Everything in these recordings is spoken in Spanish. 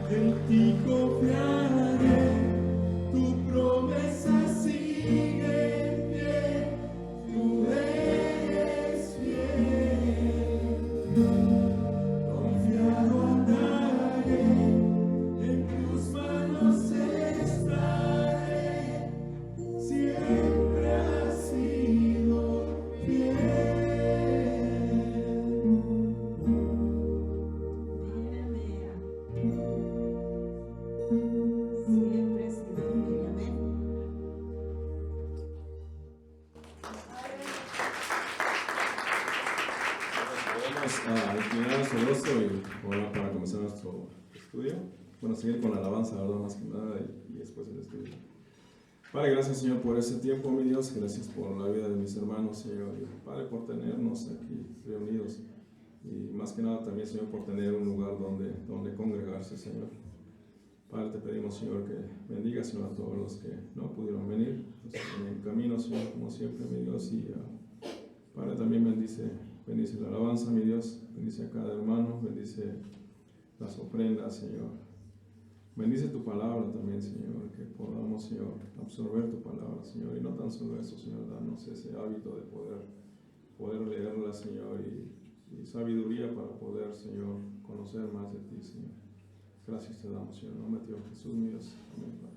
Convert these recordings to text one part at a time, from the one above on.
en ti confiaré, tu promesa sigue fiel, tú eres fiel. Confiado andaré, en tus manos estaré, siempre has sido fiel. Siempre he sido fiel, amén. Podemos inclinar nuestro rostro y orar para comenzar nuestro estudio. Bueno, seguir con la alabanza, ¿verdad? Más que nada, y después el estudio. Padre, gracias, Señor, por ese tiempo, mi Dios. Gracias por la vida de mis hermanos, Señor. Y, Padre, por tenernos aquí reunidos. Y más que nada también, Señor, por tener un lugar donde congregarse, Señor. Padre, te pedimos, Señor, que bendiga, Señor, a todos los que no pudieron venir. Los que en camino, Señor, como siempre, mi Dios. Y Padre, también bendice la alabanza, mi Dios. Bendice a cada hermano. Bendice las ofrendas, Señor. Bendice tu palabra también, Señor, que podamos, Señor, absorber tu palabra, Señor, y no tan solo eso, Señor, danos ese hábito de poder leerla, Señor, y sabiduría para poder, Señor, conocer más de ti, Señor. Gracias te damos, Señor, en el nombre de Jesús, mi Dios. Amén, Padre.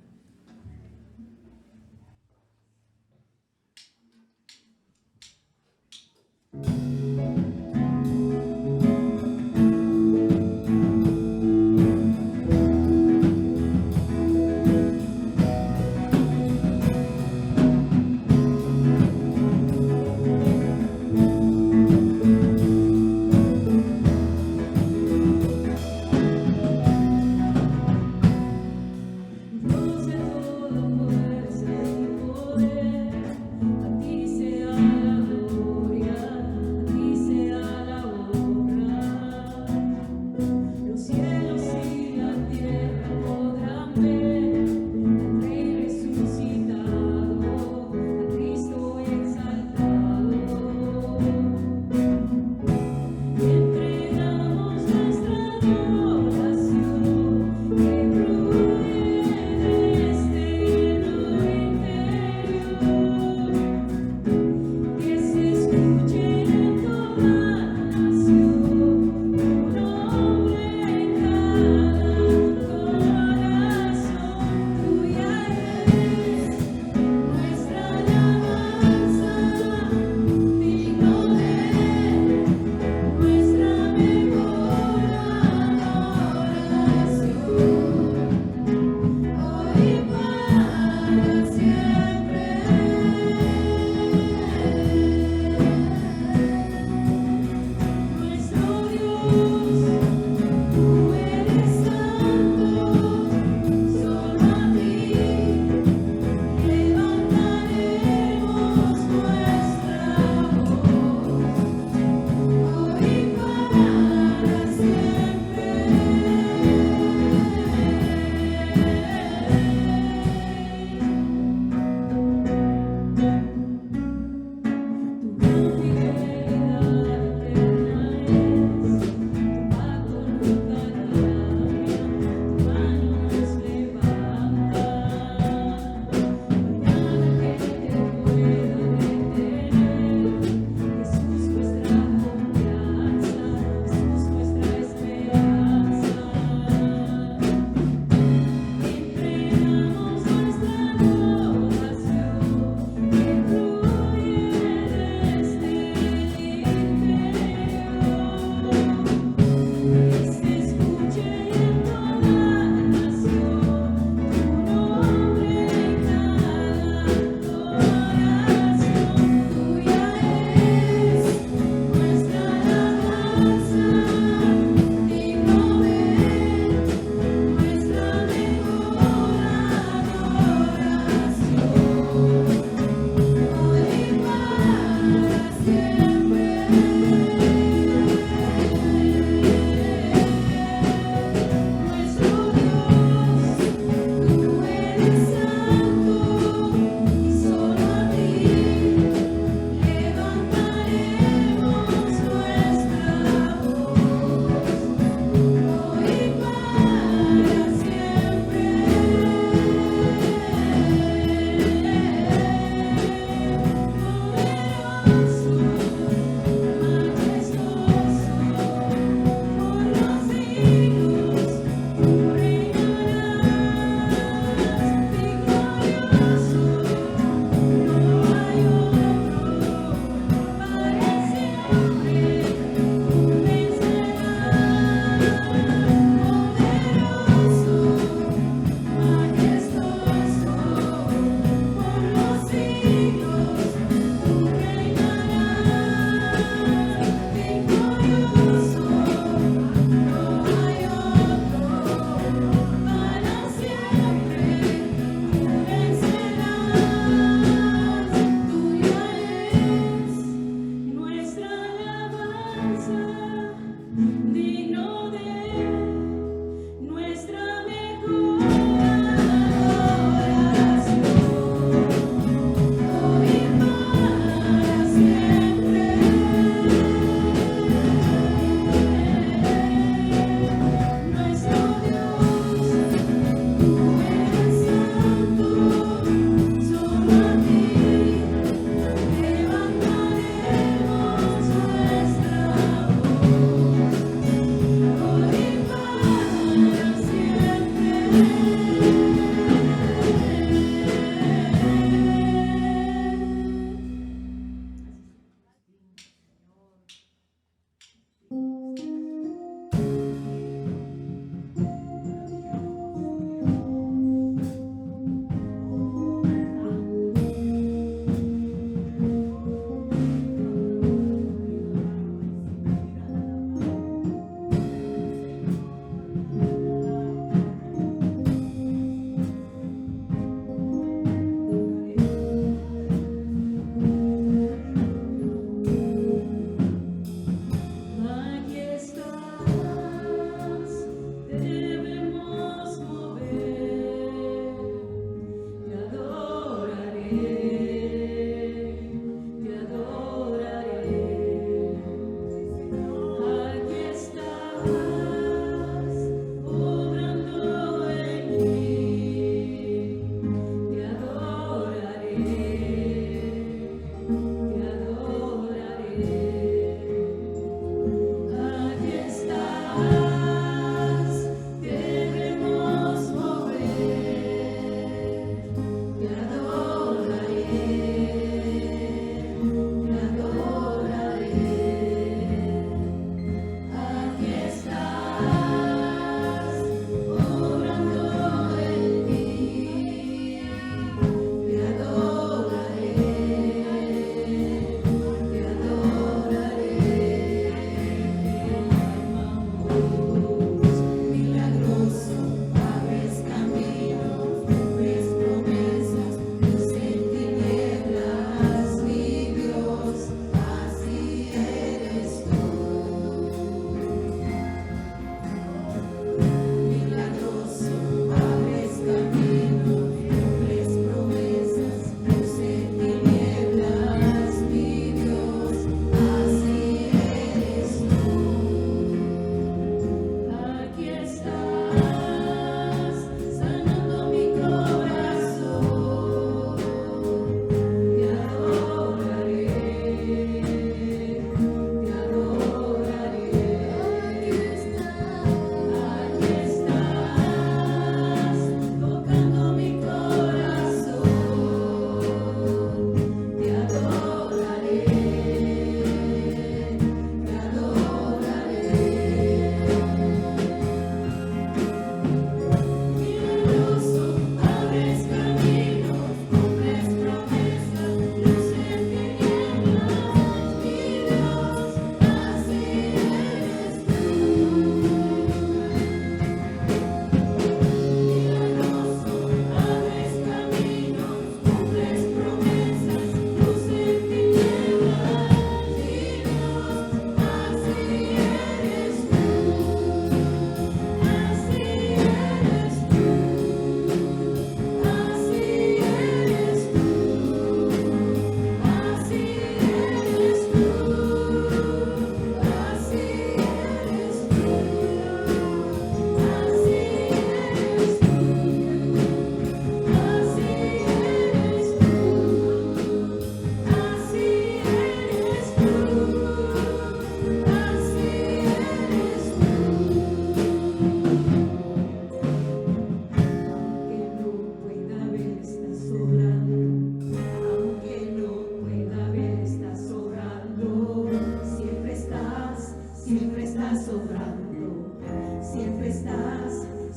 Dios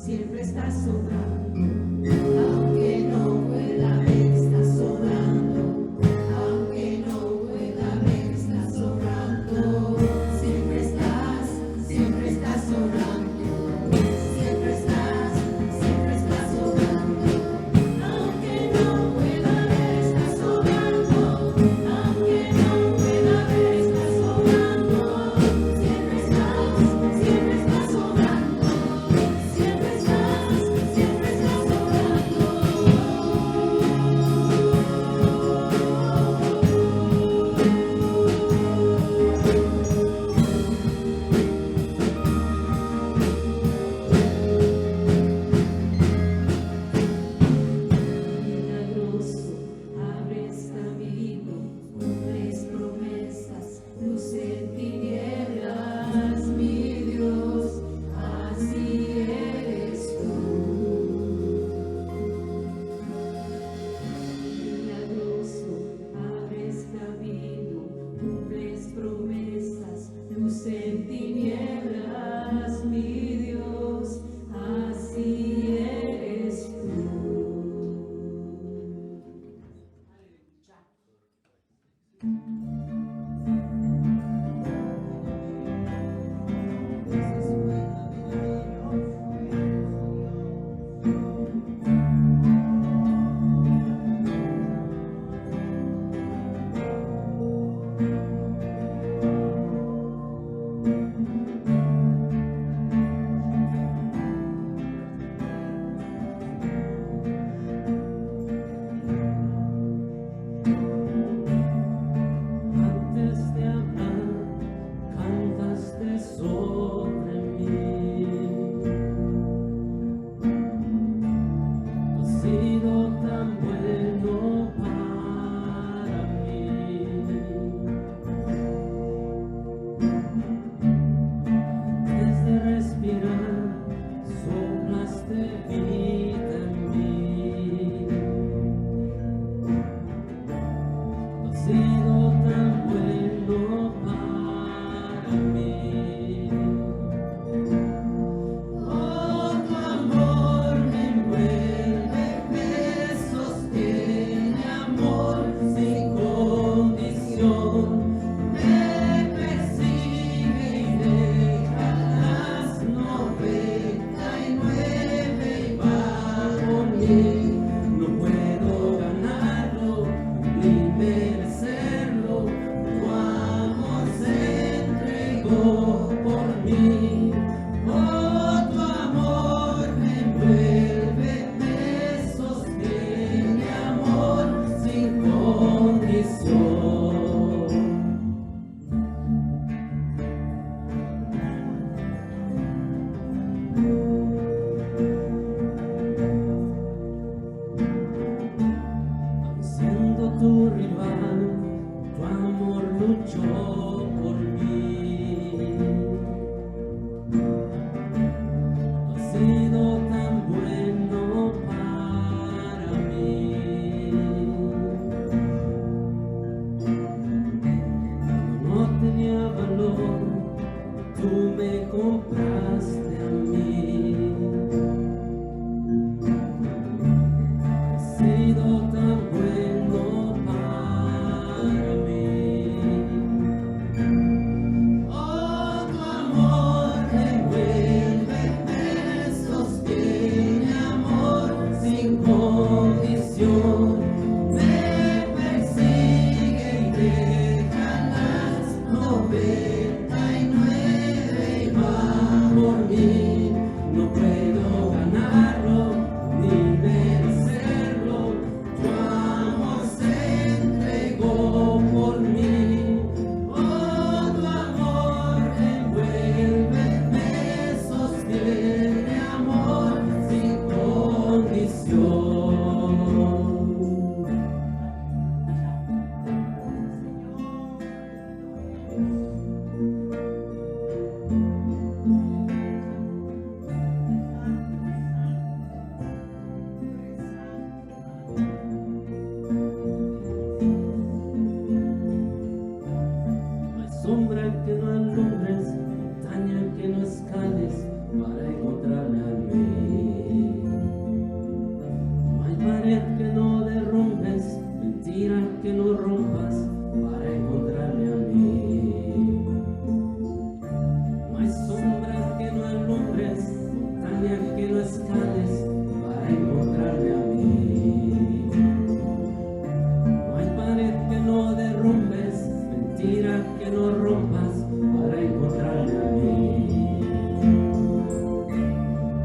Siempre estás no puedo ganarlo ni merecerlo. Tu amor se entregó por mí. Oh, tu amor me envuelve, me sostiene, amor sin condición. Siendo tu rival, tu amor luchó por mí. Has sido tan bueno para mí. Cuando no tenía valor, tú me compraste a mí. Has sido tan bueno para mí. Oh, tu amor me envuelve, me sostiene, amor sin condición. Me persigue y deja las 99 y va por mí. No puedo ganarlo ni merecerlo. Tu amor se entregó por mí. Oh, tu amor me envuelve, me sostiene, amor sin condición. No hay sombra que no alumbres, montaña que no escales para encontrarme a mí. No hay pared que no derrumbes, mentira que no rompas para encontrarme a mí. No hay sombra que no alumbres, montaña que no escales para encontrarme a mí. No hay pared que no derrumbes, mentira que no rompas para encontrarme a mí.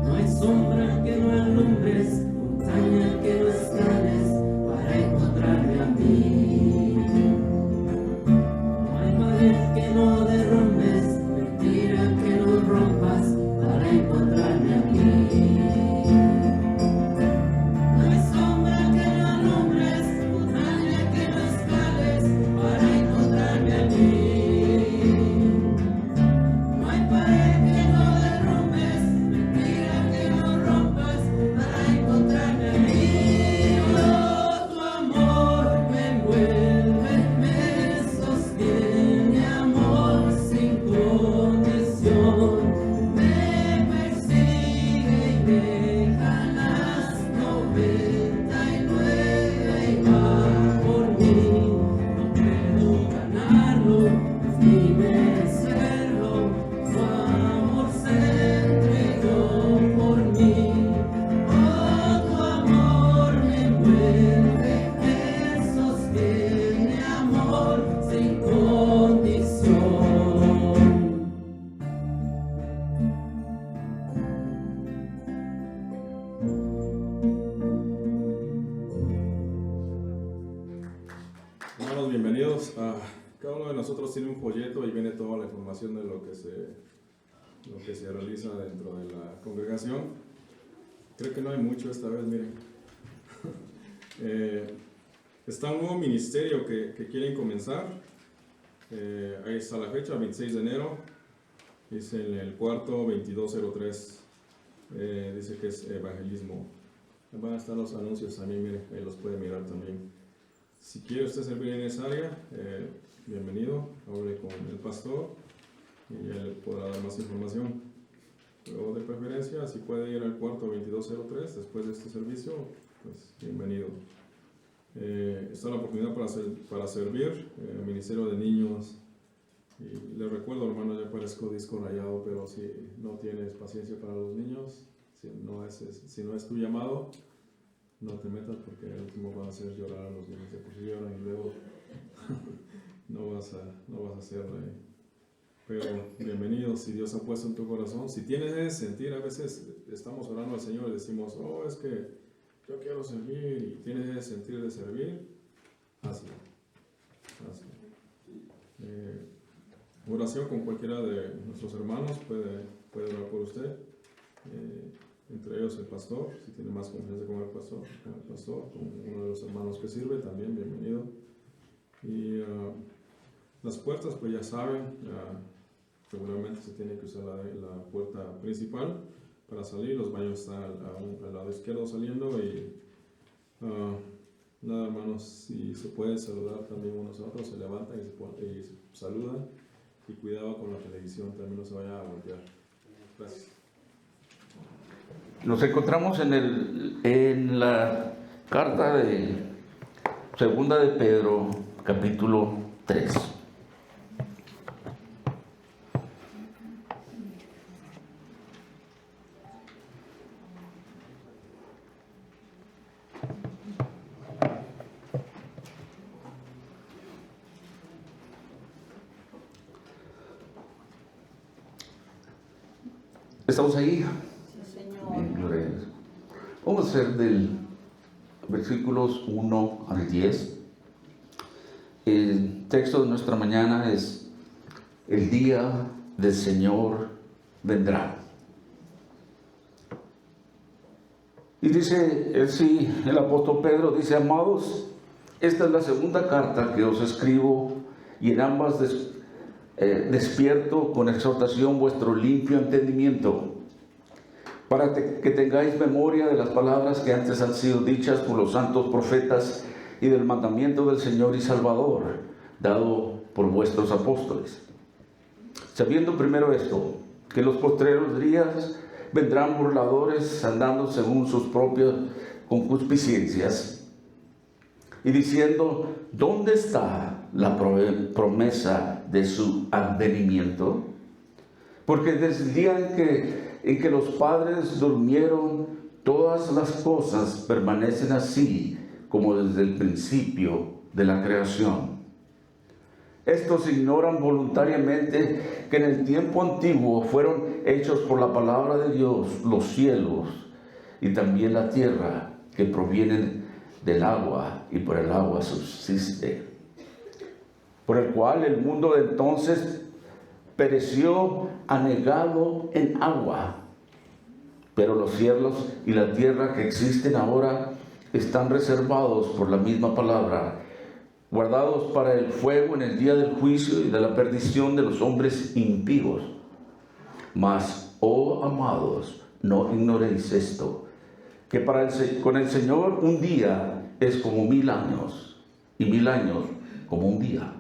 No hay sombra que no alumbres, montaña que no escales para encontrarme a mí. No hay pared que no derrumbes, mentira que no rompas para encontrarme a mí. No hay sombra que no alumbres, montaña que no escales para encontrarme a mí. No hay pared que no derrumbes, mentira que no rompas para encontrarme a mí. Oh, tu amor me envuelve, me sostiene, amor sin condición. Me persigue y deja las 99 y va por mí. No puedo ganarlo ni merecerlo. Tu amor se entregó por mí. Oh, tu amor me envuelve, me sostiene, amor sin condición. Hermanos, bienvenidos. Cada uno de nosotros tiene un folleto y viene toda la información de lo que se realiza dentro de la congregación. Creo que no hay mucho esta vez, miren. Está un nuevo ministerio que quieren comenzar. Ahí está la fecha, 26 de enero. Dice en el cuarto 2203. Dice que es evangelismo. Van a estar los anuncios también, miren, ahí los puede mirar también. Si quiere usted servir en esa área, bienvenido, hable con el pastor y él podrá dar más información. Pero de preferencia, si puede ir al cuarto 2203 después de este servicio, pues bienvenido. Está la oportunidad para servir, Ministerio de Niños. Y les recuerdo, hermano, ya parezco disco rayado, pero si no tienes paciencia para los niños, si no es tu llamado, no te metas porque el último va a hacer llorar a los niños, de por sí lloran y luego no vas a hacer reír. Pero bienvenido, si Dios ha puesto en tu corazón, si tienes ese sentir, a veces estamos orando al Señor y decimos, oh, es que yo quiero servir, y tienes ese sentir de servir, hazlo. Oración con cualquiera de nuestros hermanos puede orar por usted, entre ellos el pastor, si tiene más confianza con el pastor, con uno de los hermanos que sirve, también bienvenido. Y las puertas, pues ya saben, regularmente se tiene que usar la puerta principal para salir. Los baños están al lado izquierdo saliendo. Y nada, hermanos, si se puede saludar también unos a otros, se levantan y se saludan. Y cuidado con la televisión, también no se vaya a voltear. Gracias. Nos encontramos en la carta de Segunda de Pedro, capítulo 3. ¿Estamos ahí? Sí, Señor. Bien, gloria a Dios. Vamos a hacer del versículos 1 al 10. El texto de nuestra mañana es: el día del Señor vendrá. Y dice, el apóstol Pedro dice: amados, esta es la segunda carta que os escribo, y en ambas despierto con exhortación vuestro limpio entendimiento, para que tengáis memoria de las palabras que antes han sido dichas por los santos profetas, y del mandamiento del Señor y Salvador, dado por vuestros apóstoles. Sabiendo primero esto, que en los postreros días vendrán burladores andando según sus propias concupiscencias, y diciendo: ¿dónde está la promesa de su advenimiento? Porque desde el día en que los padres durmieron, todas las cosas permanecen así como desde el principio de la creación. Estos ignoran voluntariamente que en el tiempo antiguo fueron hechos por la palabra de Dios los cielos y también la tierra, que provienen del agua y por el agua subsiste, por el cual el mundo de entonces pereció anegado en agua. Pero los cielos y la tierra que existen ahora están reservados por la misma palabra, guardados para el fuego en el día del juicio y de la perdición de los hombres impíos. Mas, oh amados, no ignoréis esto, que con el Señor un día es como 1000 años, y 1000 años como un día.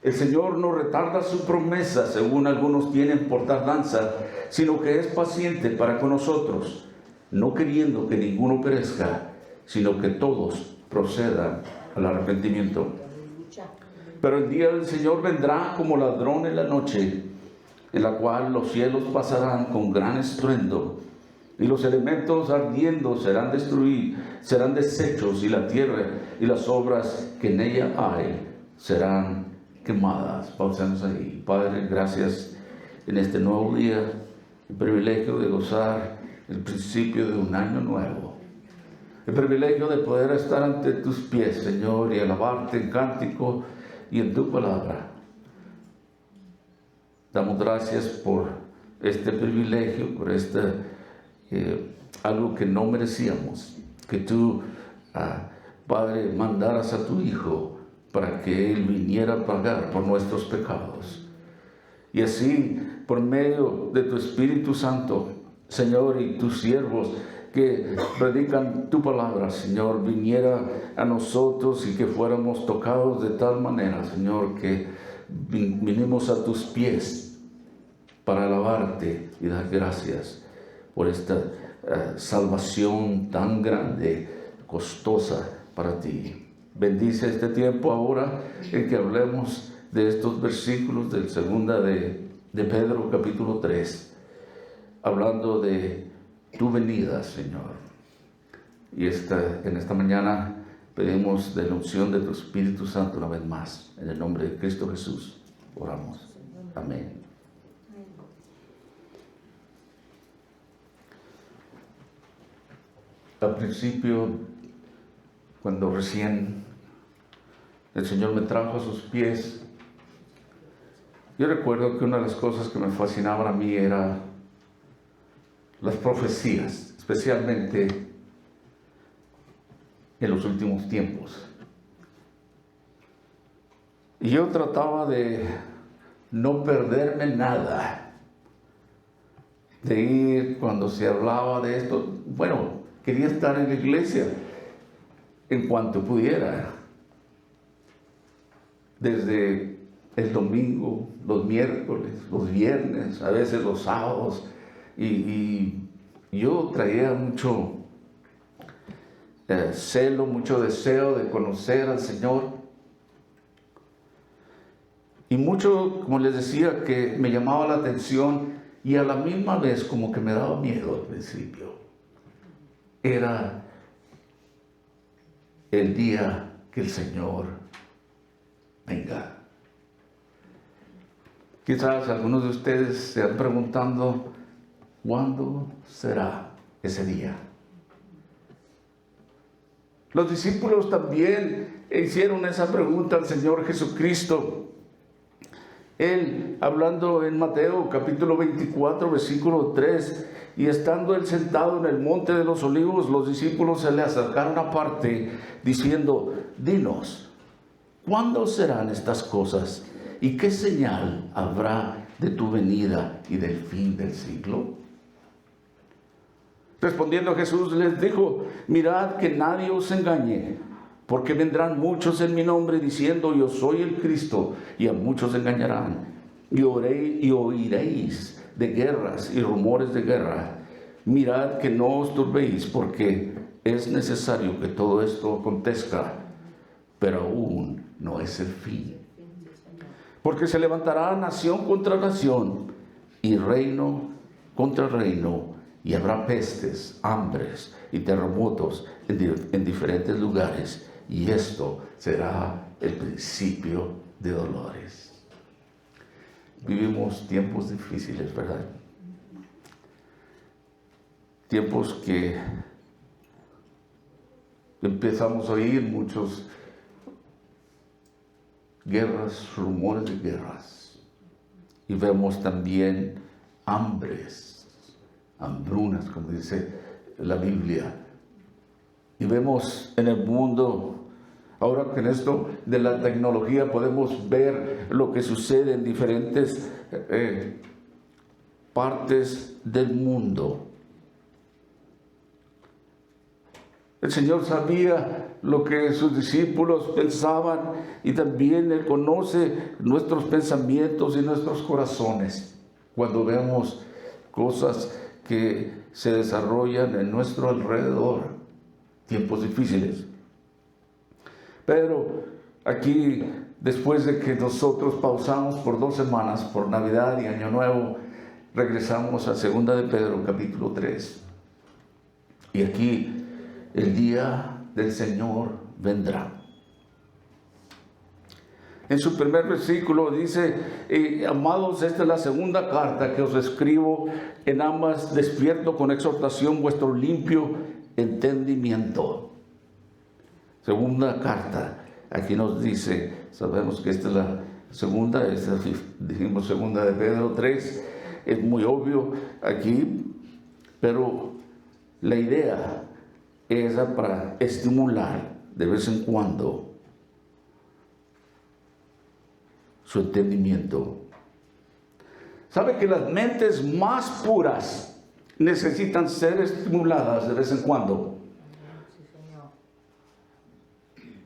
El Señor no retarda su promesa, según algunos tienen por tardanza, sino que es paciente para con nosotros, no queriendo que ninguno perezca, sino que todos procedan al arrepentimiento. Pero el día del Señor vendrá como ladrón en la noche, en la cual los cielos pasarán con gran estruendo, y los elementos ardiendo serán deshechos, y la tierra y las obras que en ella hay serán quemadas. Pausamos ahí. Padre, gracias en este nuevo día, el privilegio de gozar el principio de un año nuevo, el privilegio de poder estar ante tus pies, Señor, y alabarte en cántico y en tu palabra. Damos gracias por este privilegio, por algo que no merecíamos, que tú, Padre, mandaras a tu Hijo para que Él viniera a pagar por nuestros pecados. Y así, por medio de tu Espíritu Santo, Señor, y tus siervos que predican tu palabra, Señor, viniera a nosotros y que fuéramos tocados de tal manera, Señor, que vinimos a tus pies para alabarte y dar gracias por esta salvación tan grande, costosa para ti. Bendice este tiempo ahora en que hablemos de estos versículos del segunda de Pedro, capítulo 3, hablando de tu venida, Señor. Y en esta mañana pedimos de la unción de tu Espíritu Santo una vez más. En el nombre de Cristo Jesús oramos. Amén. Al principio, cuando recién el Señor me trajo a sus pies, yo recuerdo que una de las cosas que me fascinaban a mí era las profecías, especialmente en los últimos tiempos. Y yo trataba de no perderme nada, de ir cuando se hablaba de esto. Bueno, quería estar en la iglesia en cuanto pudiera, desde el domingo, los miércoles, los viernes, a veces los sábados, y yo traía mucho celo, mucho deseo de conocer al Señor, y mucho, como les decía, que me llamaba la atención y a la misma vez como que me daba miedo al principio. Era el día que el Señor venga. Quizás algunos de ustedes se están preguntando, ¿cuándo será ese día? Los discípulos también hicieron esa pregunta al Señor Jesucristo. Él, hablando en Mateo capítulo 24, versículo 3, y estando él sentado en el monte de los olivos, los discípulos se le acercaron aparte, diciendo, dinos, ¿cuándo serán estas cosas? ¿Y qué señal habrá de tu venida y del fin del siglo? Respondiendo Jesús les dijo, mirad que nadie os engañe, porque vendrán muchos en mi nombre diciendo, yo soy el Cristo, y a muchos engañarán. Y oiréis de guerras y rumores de guerra. Mirad que no os turbéis, porque es necesario que todo esto acontezca, pero aún no es el fin. Porque se levantará nación contra nación y reino contra reino, y habrá pestes, hambres y terremotos en diferentes lugares, y esto será el principio de dolores. Vivimos tiempos difíciles, ¿verdad? Tiempos que empezamos a oír muchos guerras, rumores de guerras, y vemos también hambrunas, como dice la Biblia, y vemos en el mundo, ahora que en esto de la tecnología podemos ver lo que sucede en diferentes partes del mundo. El Señor sabía lo que sus discípulos pensaban, y también Él conoce nuestros pensamientos y nuestros corazones cuando vemos cosas que se desarrollan en nuestro alrededor, tiempos difíciles. Pero aquí, después de que nosotros pausamos por 2 semanas, por Navidad y Año Nuevo, regresamos a 2 de Pedro, capítulo 3. Y aquí, el día del Señor vendrá. En su primer versículo dice, amados, esta es la segunda carta que os escribo, en ambas despierto con exhortación vuestro limpio entendimiento. Segunda carta, aquí nos dice, sabemos que esta es la segunda, dijimos 2 de Pedro 3, es muy obvio aquí, pero la idea es para estimular de vez en cuando su entendimiento. ¿Sabe que las mentes más puras necesitan ser estimuladas de vez en cuando?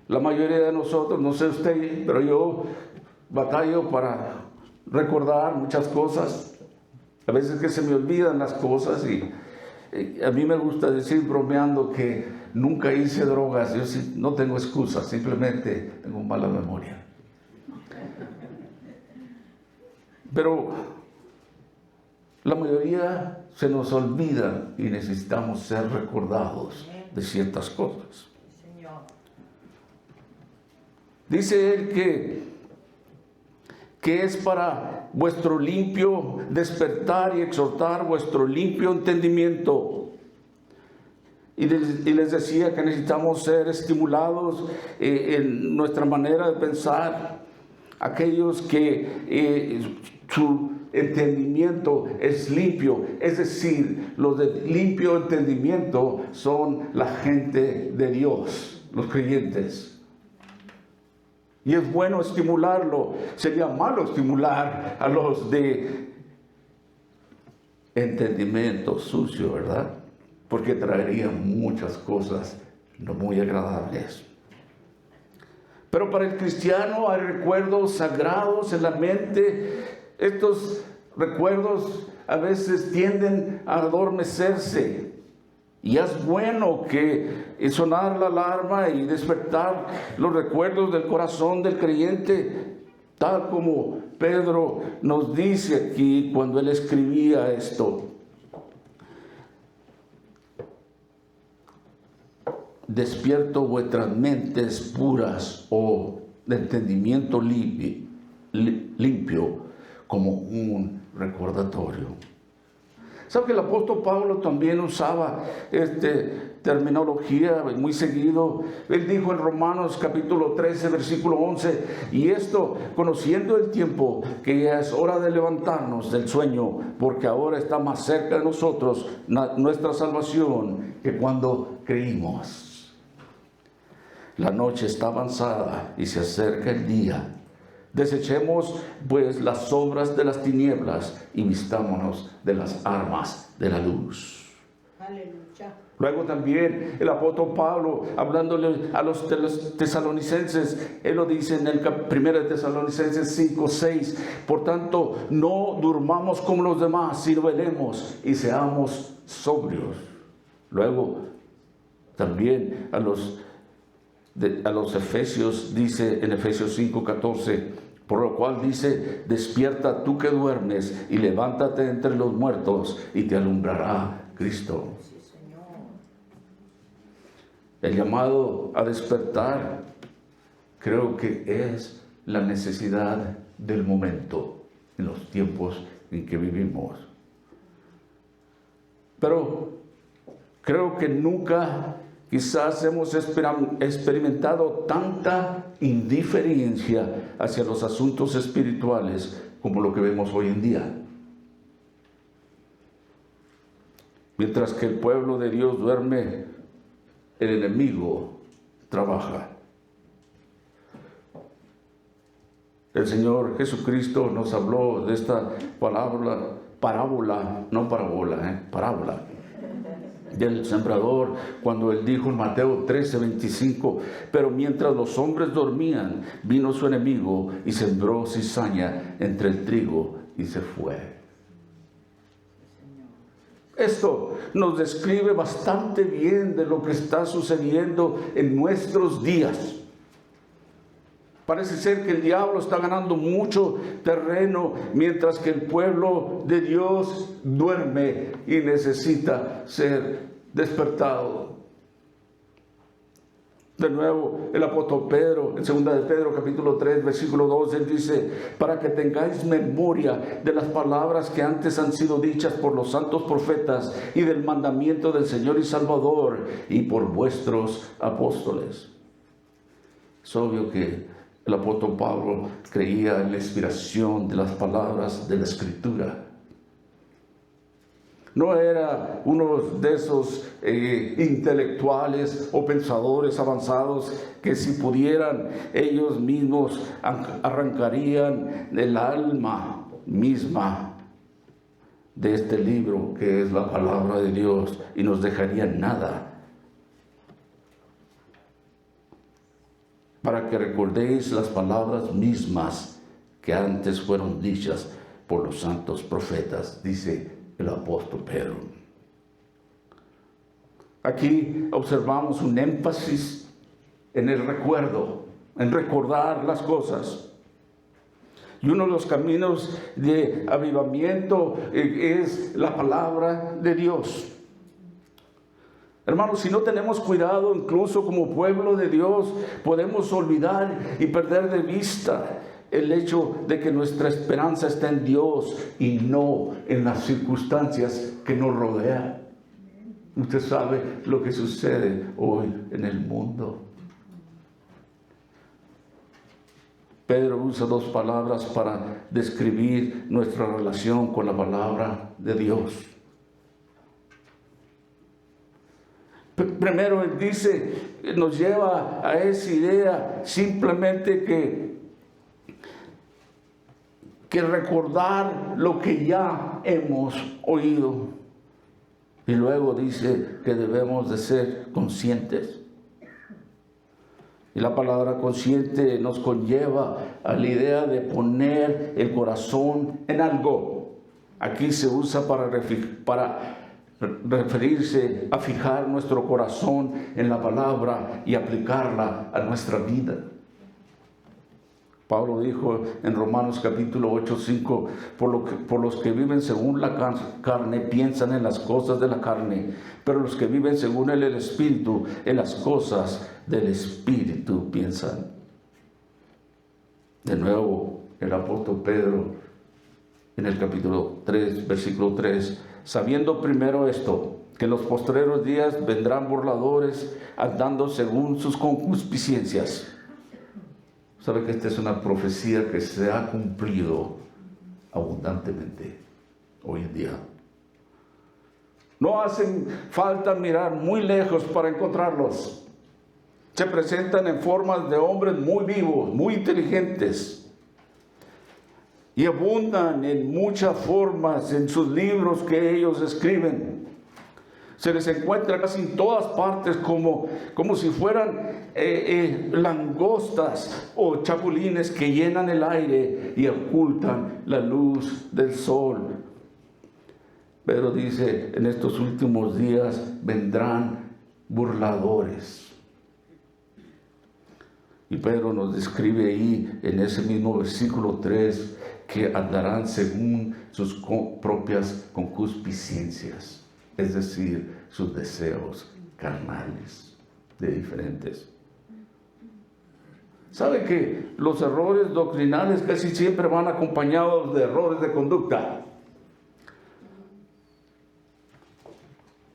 La mayoría de nosotros, no sé usted, pero yo batallo para recordar muchas cosas. A veces que se me olvidan las cosas, y a mí me gusta decir bromeando que nunca hice drogas. Yo sí, no tengo excusas, simplemente tengo mala memoria. Pero la mayoría se nos olvida y necesitamos ser recordados de ciertas cosas. Señor. Dice él que es para vuestro limpio despertar y exhortar vuestro limpio entendimiento. Y les decía que necesitamos ser estimulados en nuestra manera de pensar. Aquellos que su entendimiento es limpio, es decir, los de limpio entendimiento son la gente de Dios, los creyentes. Y es bueno estimularlo. Sería malo estimular a los de entendimiento sucio, ¿verdad? Porque traería muchas cosas no muy agradables. Pero para el cristiano hay recuerdos sagrados en la mente. Estos recuerdos a veces tienden a adormecerse. Y es bueno que sonar la alarma y despertar los recuerdos del corazón del creyente, tal como Pedro nos dice aquí cuando él escribía esto. Despierto vuestras mentes puras o de entendimiento limpio como un recordatorio. ¿Sabe que el apóstol Pablo también usaba terminología muy seguido? Él dijo en Romanos capítulo 13, versículo 11, y esto, conociendo el tiempo, que ya es hora de levantarnos del sueño, porque ahora está más cerca de nosotros nuestra salvación que cuando creímos. La noche está avanzada y se acerca el día. Desechemos pues las obras de las tinieblas y vistámonos de las armas de la luz. Aleluya. Luego también el apóstol Pablo, hablándole a los tesalonicenses, él lo dice en el 1 Tesalonicenses 5:6, por tanto no durmamos como los demás, sino velemos y seamos sobrios. Luego también a los Efesios dice en Efesios 5:14, por lo cual dice, despierta tú que duermes y levántate entre los muertos y te alumbrará Cristo. Sí, Señor. El llamado a despertar creo que es la necesidad del momento en los tiempos en que vivimos. Pero creo que nunca quizás hemos experimentado tanta indiferencia hacia los asuntos espirituales como lo que vemos hoy en día. Mientras que el pueblo de Dios duerme, el enemigo trabaja. El Señor Jesucristo nos habló de esta parábola del sembrador, cuando él dijo en Mateo 13:25, pero mientras los hombres dormían, vino su enemigo y sembró cizaña entre el trigo y se fue. Esto nos describe bastante bien de lo que está sucediendo en nuestros días. Parece ser que el diablo está ganando mucho terreno mientras que el pueblo de Dios duerme y necesita ser despertado. De nuevo, el apóstol Pedro, en 2 de Pedro capítulo 3, versículo 2, él dice, para que tengáis memoria de las palabras que antes han sido dichas por los santos profetas y del mandamiento del Señor y Salvador y por vuestros apóstoles. Es obvio que el apóstol Pablo creía en la inspiración de las palabras de la Escritura. No era uno de esos intelectuales o pensadores avanzados que si pudieran ellos mismos arrancarían el alma misma de este libro que es la palabra de Dios y nos dejarían nada. Para que recordéis las palabras mismas que antes fueron dichas por los santos profetas, dice el apóstol Pedro. Aquí observamos un énfasis en el recuerdo, en recordar las cosas. Y uno de los caminos de avivamiento es la palabra de Dios. Hermanos, si no tenemos cuidado, incluso como pueblo de Dios, podemos olvidar y perder de vista el hecho de que nuestra esperanza está en Dios y no en las circunstancias que nos rodean. Usted sabe lo que sucede hoy en el mundo. Pedro usa dos palabras para describir nuestra relación con la palabra de Dios. Primero él dice, nos lleva a esa idea simplemente que recordar lo que ya hemos oído. Y luego dice que debemos de ser conscientes. Y la palabra consciente nos conlleva a la idea de poner el corazón en algo. Aquí se usa para referirse a fijar nuestro corazón en la palabra y aplicarla a nuestra vida. Pablo dijo en Romanos capítulo 8:5, por los que viven según la carne piensan en las cosas de la carne, pero los que viven según el Espíritu, en las cosas del Espíritu piensan. De nuevo, el apóstol Pedro en el capítulo 3, versículo 3, sabiendo primero esto, que en los postreros días vendrán burladores andando según sus concupiscencias. Sabe que esta es una profecía que se ha cumplido abundantemente hoy en día. No hacen falta mirar muy lejos para encontrarlos. Se presentan en formas de hombres muy vivos, muy inteligentes. Y abundan en muchas formas en sus libros que ellos escriben. Se les encuentra casi en todas partes como si fueran langostas o chapulines que llenan el aire y ocultan la luz del sol. Pero dice, en estos últimos días vendrán burladores. Y Pedro nos describe ahí en ese mismo versículo 3 que andarán según sus propias concupiscencias. Es decir, sus deseos carnales de diferentes. ¿Sabe que los errores doctrinales casi siempre van acompañados de errores de conducta?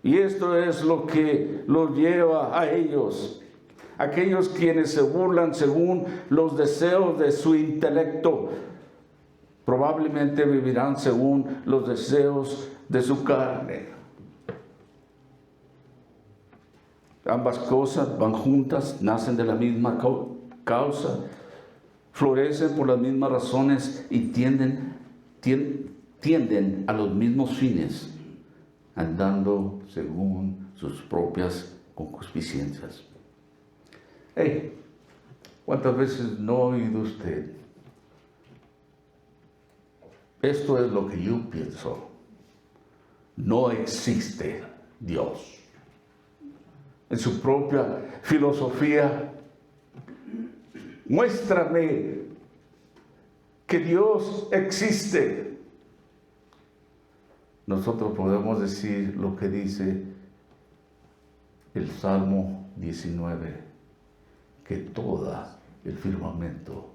Y esto es lo que los lleva a ellos. Aquellos quienes se burlan según los deseos de su intelecto, probablemente vivirán según los deseos de su carne. Ambas cosas van juntas, nacen de la misma causa, florecen por las mismas razones y tienden a los mismos fines, andando según sus propias concupiscencias. Hey, ¿cuántas veces no ha oído usted? Esto es lo que yo pienso. No existe Dios. En su propia filosofía, muéstrame que Dios existe. Nosotros podemos decir lo que dice el Salmo 19, que todo el firmamento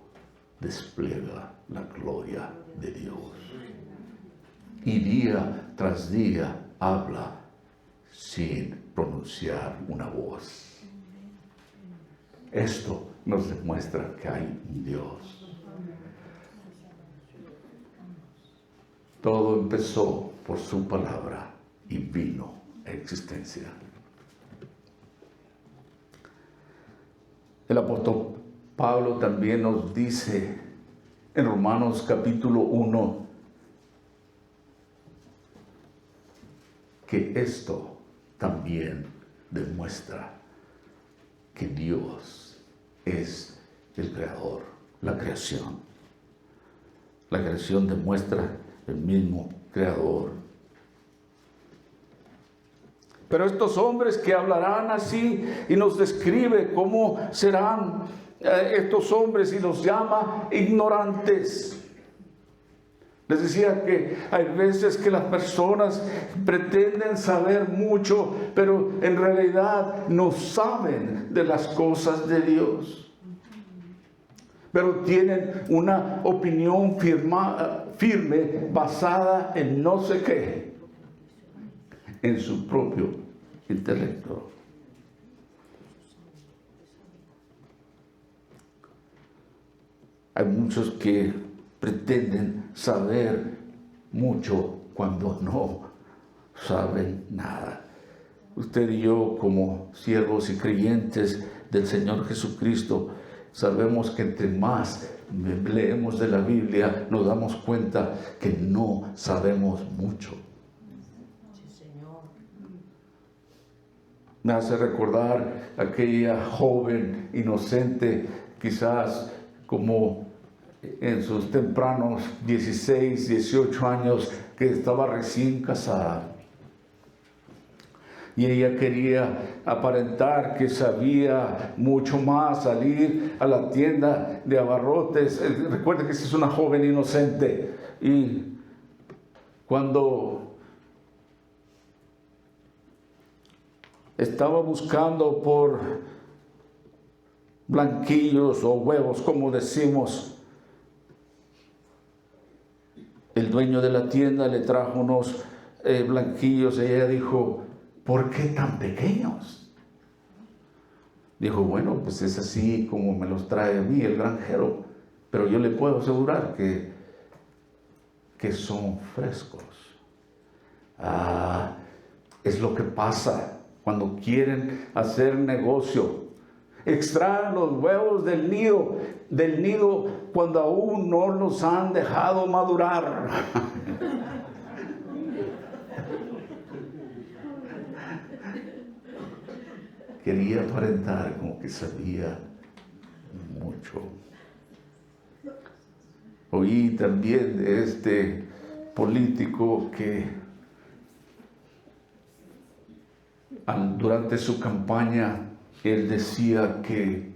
despliega la gloria de Dios. Y día tras día habla sin pronunciar una voz. Esto nos demuestra que hay un Dios. Todo empezó por su palabra y vino a existencia. El apóstol Pablo también nos dice en Romanos capítulo 1 que esto también demuestra que Dios es el creador, la creación. La creación demuestra el mismo creador. Pero estos hombres que hablarán así y nos describe cómo serán estos hombres y los llama ignorantes. Les decía que hay veces que las personas pretenden saber mucho, pero en realidad no saben de las cosas de Dios. Pero tienen una opinión firme basada en no sé qué, en su propio intelecto. Hay muchos que pretenden saber mucho cuando no saben nada. Usted y yo, como siervos y creyentes del Señor Jesucristo, sabemos que entre más leemos de la Biblia, nos damos cuenta que no sabemos mucho. Sí, Señor. Me hace recordar aquella joven inocente, quizás como en sus tempranos 16, 18 años, que estaba recién casada. Y ella quería aparentar que sabía mucho más, salir a la tienda de abarrotes. Recuerde que es una joven inocente. Y cuando estaba buscando por blanquillos o huevos, como decimos, el dueño de la tienda le trajo unos blanquillos y ella dijo: ¿por qué tan pequeños? Dijo: bueno, pues es así como me los trae a mí el granjero, pero yo le puedo asegurar que son frescos. Es lo que pasa cuando quieren hacer negocio. Extraen los huevos del nido cuando aún no los han dejado madurar. Quería aparentar como que sabía mucho. Oí también de este político que durante su campaña él decía que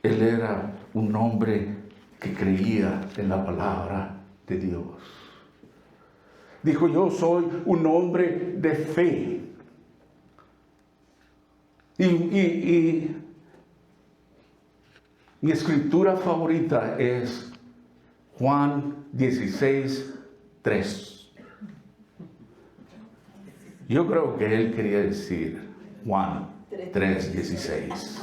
él era un hombre que creía en la palabra de Dios. Dijo: yo soy un hombre de fe. Y mi escritura favorita es Juan 16:3. Yo creo que él quería decir Juan 3:16.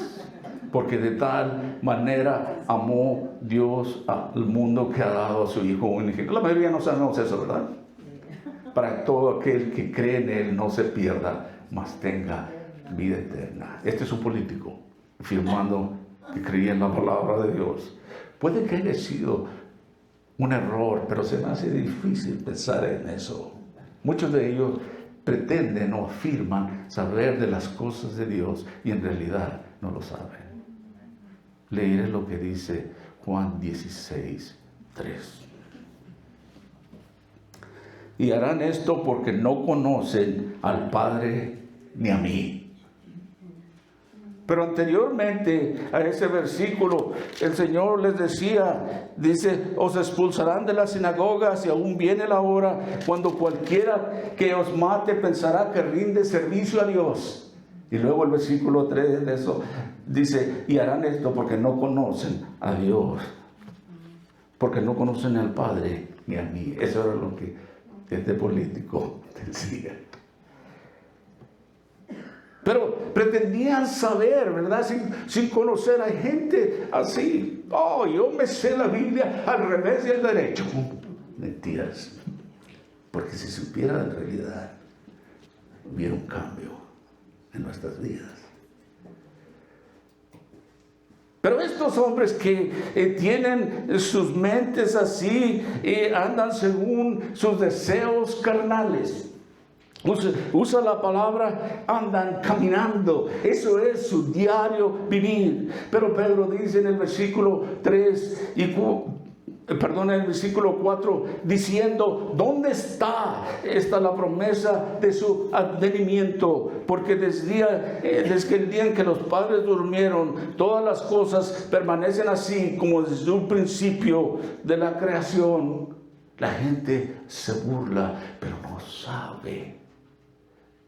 Porque de tal manera amó Dios al mundo que ha dado a su Hijo único. La mayoría no sabemos eso, ¿verdad? Para todo aquel que cree en Él no se pierda, mas tenga vida eterna. Este es un político afirmando que creía en la palabra de Dios. Puede que haya sido un error, pero se me hace difícil pensar en eso. Muchos de ellos pretenden o afirman saber de las cosas de Dios y en realidad no lo saben. Leeré lo que dice Juan 16:3. Y harán esto porque no conocen al Padre ni a mí. Pero anteriormente a ese versículo, el Señor les decía, dice: os expulsarán de las sinagogas y aún viene la hora cuando cualquiera que os mate pensará que rinde servicio a Dios. Y luego el versículo 3 de eso dice: y harán esto porque no conocen a Dios, porque no conocen al Padre ni a mí. Eso era lo que este político decía. Pero pretendían saber, ¿verdad? Sin conocer. Hay gente así: oh, yo me sé la Biblia al revés y al derecho. Mentiras. Porque si supiera la realidad, hubiera un cambio en nuestras vidas. Pero estos hombres que tienen sus mentes así, andan según sus deseos carnales. Usa la palabra, andan caminando. Eso es su diario vivir. Pero Pedro dice en el versículo 3 y en el versículo 4, diciendo, ¿dónde está la promesa de su advenimiento? Porque desde el día en que los padres durmieron, todas las cosas permanecen así como desde un principio de la creación. La gente se burla, pero no sabe.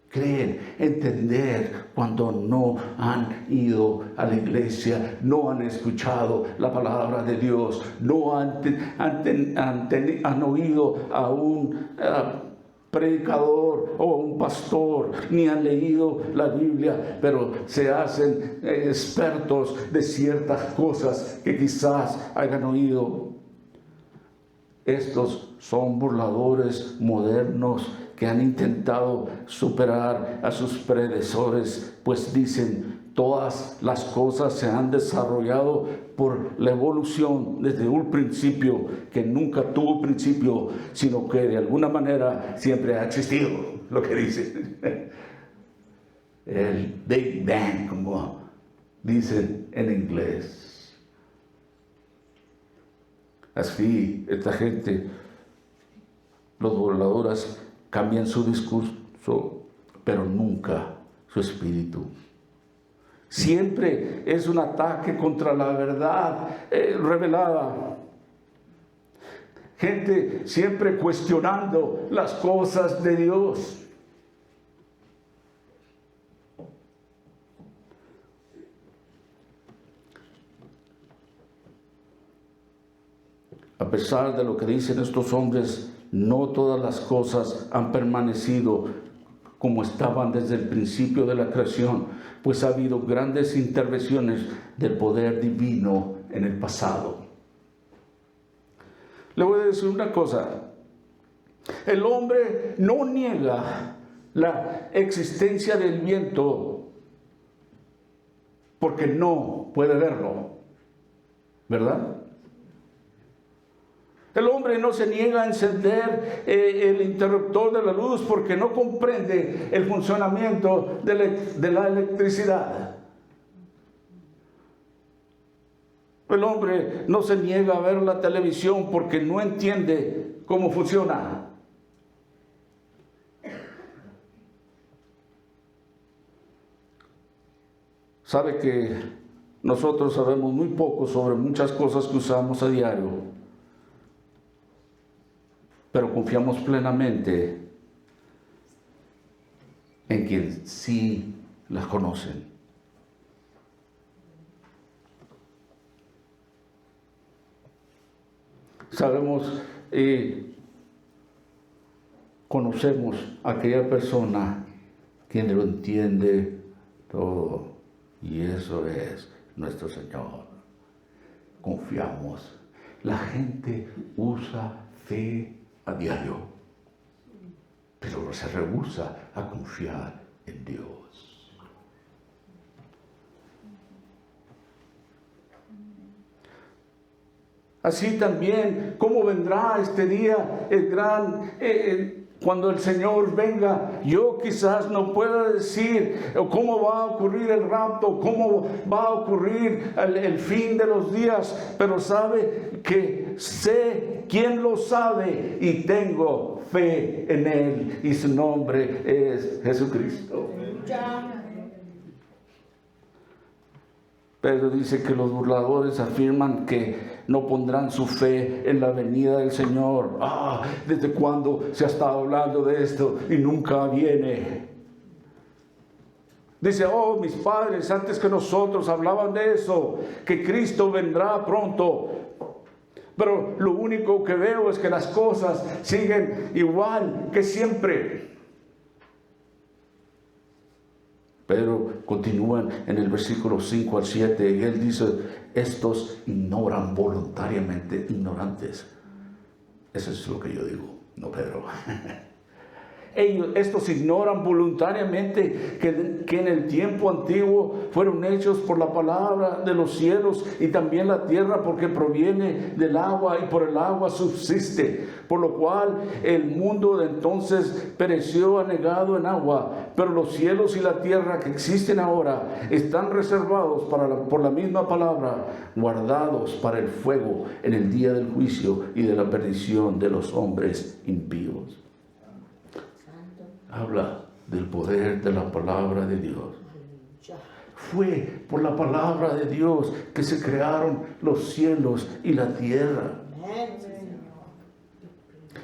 Creen entender cuando no han ido a la iglesia, no han escuchado la palabra de Dios, no han oído a un predicador o un pastor, ni han leído la Biblia, pero se hacen expertos de ciertas cosas que quizás hayan oído. Estos son burladores modernos que han intentado superar a sus predecesores, pues dicen, todas las cosas se han desarrollado por la evolución desde un principio que nunca tuvo principio, sino que de alguna manera siempre ha existido, lo que dicen. El Big Bang, como dicen en inglés. Así, esta gente, los burladores, cambian su discurso, pero nunca su espíritu. Siempre es un ataque contra la verdad revelada. Gente siempre cuestionando las cosas de Dios. A pesar de lo que dicen estos hombres, no todas las cosas han permanecido como estaban desde el principio de la creación, pues ha habido grandes intervenciones del poder divino en el pasado. Le voy a decir una cosa: el hombre no niega la existencia del viento porque no puede verlo, ¿verdad? El hombre no se niega a encender el interruptor de la luz porque no comprende el funcionamiento de la electricidad. El hombre no se niega a ver la televisión porque no entiende cómo funciona. Sabe que nosotros sabemos muy poco sobre muchas cosas que usamos a diario, pero confiamos plenamente en quien sí las conocen. Sabemos y conocemos a aquella persona quien lo entiende todo, y eso es nuestro Señor. Confiamos. La gente usa fe a diario, pero se rehúsa a confiar en Dios. Así también, ¿cómo vendrá este día el gran cuando el Señor venga? Yo quizás no pueda decir cómo va a ocurrir el rapto, cómo va a ocurrir el fin de los días, pero sabe que sé quién lo sabe y tengo fe en Él, y su nombre es Jesucristo. Pedro dice que los burladores afirman que no pondrán su fe en la venida del Señor. ¿Desde cuándo se ha estado hablando de esto y nunca viene? Dice, mis padres antes que nosotros hablaban de eso, que Cristo vendrá pronto. Pero lo único que veo es que las cosas siguen igual que siempre. Pero continúan en el versículo 5 al 7 y él dice, estos ignoran voluntariamente, ignorantes. Eso es lo que yo digo, no Pedro. Estos ignoran voluntariamente que en el tiempo antiguo fueron hechos por la palabra de los cielos y también la tierra, porque proviene del agua y por el agua subsiste, por lo cual el mundo de entonces pereció anegado en agua, pero los cielos y la tierra que existen ahora están reservados por la misma palabra, guardados para el fuego en el día del juicio y de la perdición de los hombres impíos. Habla del poder de la palabra de Dios. Fue por la palabra de Dios que se crearon los cielos y la tierra.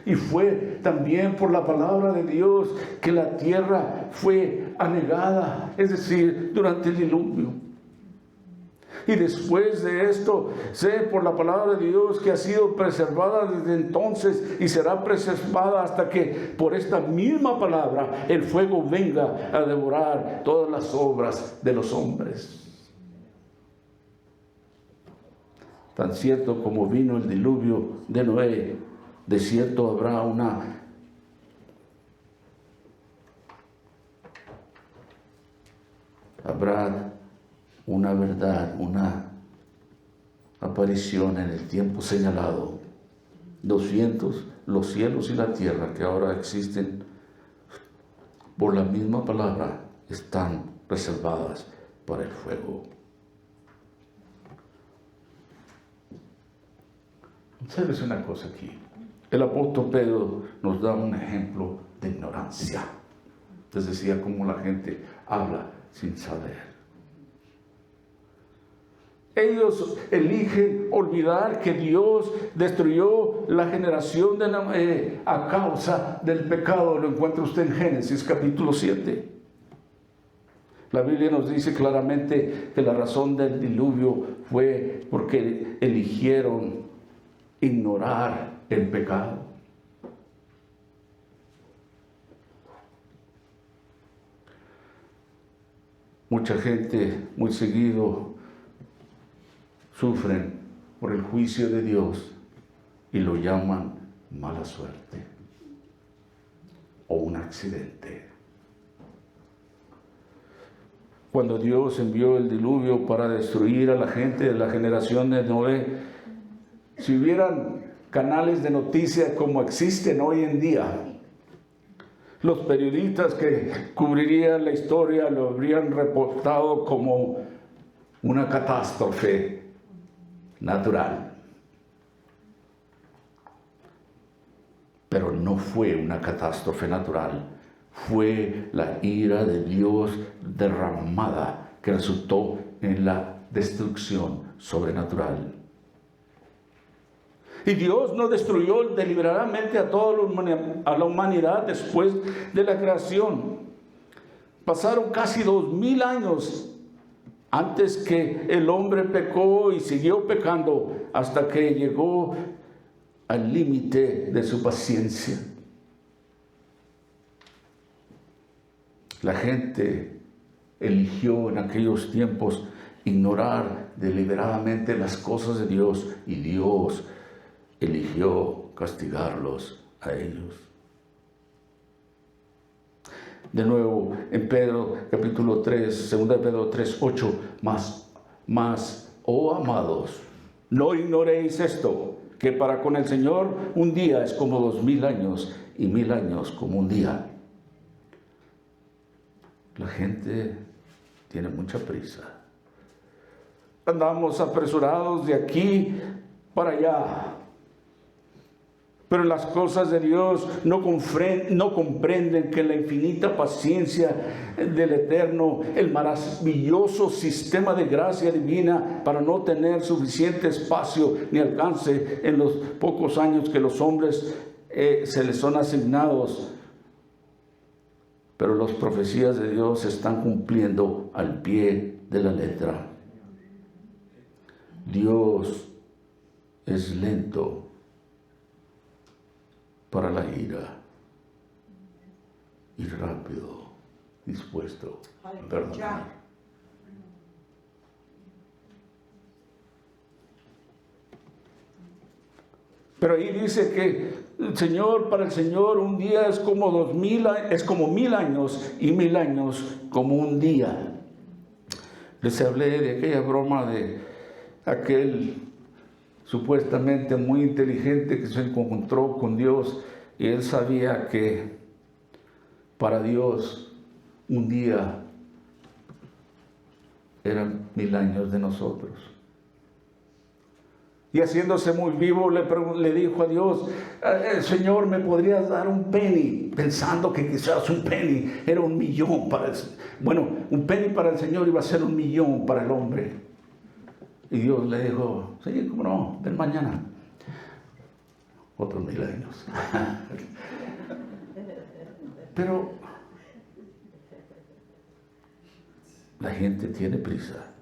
Y fue también por la palabra de Dios que la tierra fue anegada, es decir, durante el diluvio. Y después de esto, sé por la palabra de Dios que ha sido preservada desde entonces y será preservada hasta que por esta misma palabra el fuego venga a devorar todas las obras de los hombres. Tan cierto como vino el diluvio de Noé, de cierto habrá una verdad, una aparición en el tiempo señalado. 200, los cielos y la tierra que ahora existen por la misma palabra están reservadas para el fuego. ¿Sabes una cosa aquí? El apóstol Pedro nos da un ejemplo de ignorancia. Les decía cómo la gente habla sin saber. Ellos eligen olvidar que Dios destruyó la generación de Noé a causa del pecado. Lo encuentra usted en Génesis capítulo 7. La Biblia nos dice claramente que la razón del diluvio fue porque eligieron ignorar el pecado. Mucha gente muy seguido sufren por el juicio de Dios y lo llaman mala suerte o un accidente. Cuando Dios envió el diluvio para destruir a la gente de la generación de Noé, si hubieran canales de noticias como existen hoy en día, los periodistas que cubrirían la historia lo habrían reportado como una catástrofe natural. Pero no fue una catástrofe natural, fue la ira de Dios derramada que resultó en la destrucción sobrenatural. Y Dios no destruyó deliberadamente a toda la humanidad después de la creación. Pasaron casi 2000 años antes que el hombre pecó y siguió pecando hasta que llegó al límite de su paciencia. La gente eligió en aquellos tiempos ignorar deliberadamente las cosas de Dios y Dios eligió castigarlos a ellos. De nuevo, en Pedro capítulo 3, 2 de Pedro 3, 8, más, oh amados, no ignoréis esto, que para con el Señor un día es como 2000 años y 1000 años como un día. La gente tiene mucha prisa. Andamos apresurados de aquí para allá. Pero en las cosas de Dios no comprenden que la infinita paciencia del Eterno, el maravilloso sistema de gracia divina para no tener suficiente espacio ni alcance en los pocos años que los hombres se les son asignados. Pero las profecías de Dios se están cumpliendo al pie de la letra. Dios es lento para la ira y rápido, dispuesto a perdonar. Pero ahí dice que el Señor, para el Señor, un día es como 1000 años, y 1000 años como un día. Les hablé de aquella broma de aquel supuestamente muy inteligente que se encontró con Dios, y él sabía que para Dios un día eran 1000 años de nosotros. Y haciéndose muy vivo le dijo a Dios: Señor, ¿me podrías dar un penny? Pensando que quizás un penny era 1 millón para el... Bueno, un penny para el Señor iba a ser 1 millón para el hombre. Y Dios le dijo: sí, cómo no, ven mañana. Otros 1000 años. Pero la gente tiene prisa.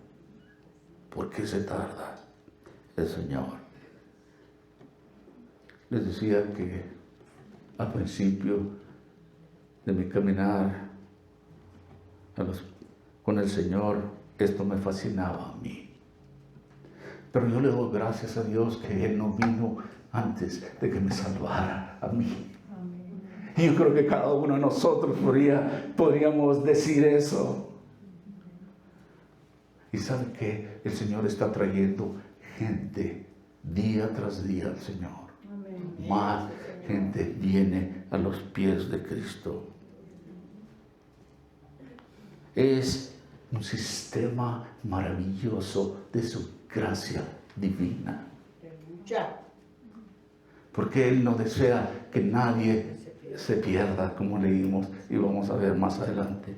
¿Por qué se tarda el Señor? Les decía que al principio de mi caminar con el Señor, esto me fascinaba a mí. Pero yo le doy gracias a Dios que Él no vino antes de que me salvara a mí. Y yo creo que cada uno de nosotros podríamos decir eso. Y sabe que el Señor está trayendo gente día tras día al Señor. Amén. Más gente viene a los pies de Cristo. Es un sistema maravilloso de su gracia divina. Porque Él no desea que nadie se pierda, como leímos y vamos a ver más adelante.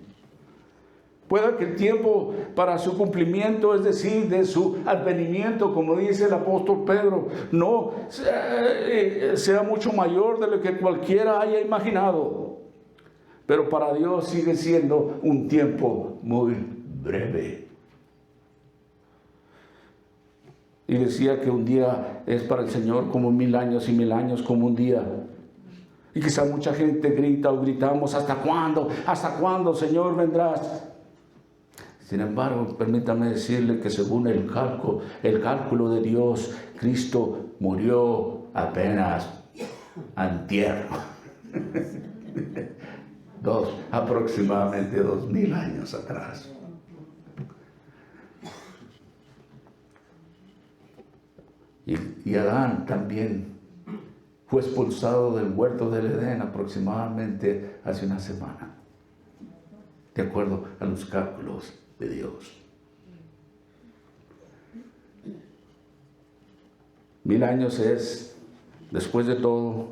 Pueda que el tiempo para su cumplimiento, es decir, de su advenimiento, como dice el apóstol Pedro, no sea mucho mayor de lo que cualquiera haya imaginado. Pero para Dios sigue siendo un tiempo muy breve. Y decía que un día es para el Señor como 1000 años, y 1000 años como un día. Y quizá mucha gente grita o gritamos: ¿hasta cuándo? ¿Hasta cuándo, Señor, vendrás? Sin embargo, permítame decirle que según el cálculo de Dios, Cristo murió apenas antier. Aproximadamente 2000 años atrás. Y Adán también fue expulsado del huerto del Edén aproximadamente hace una semana, de acuerdo a los cálculos de Dios. 1000 años es, después de todo,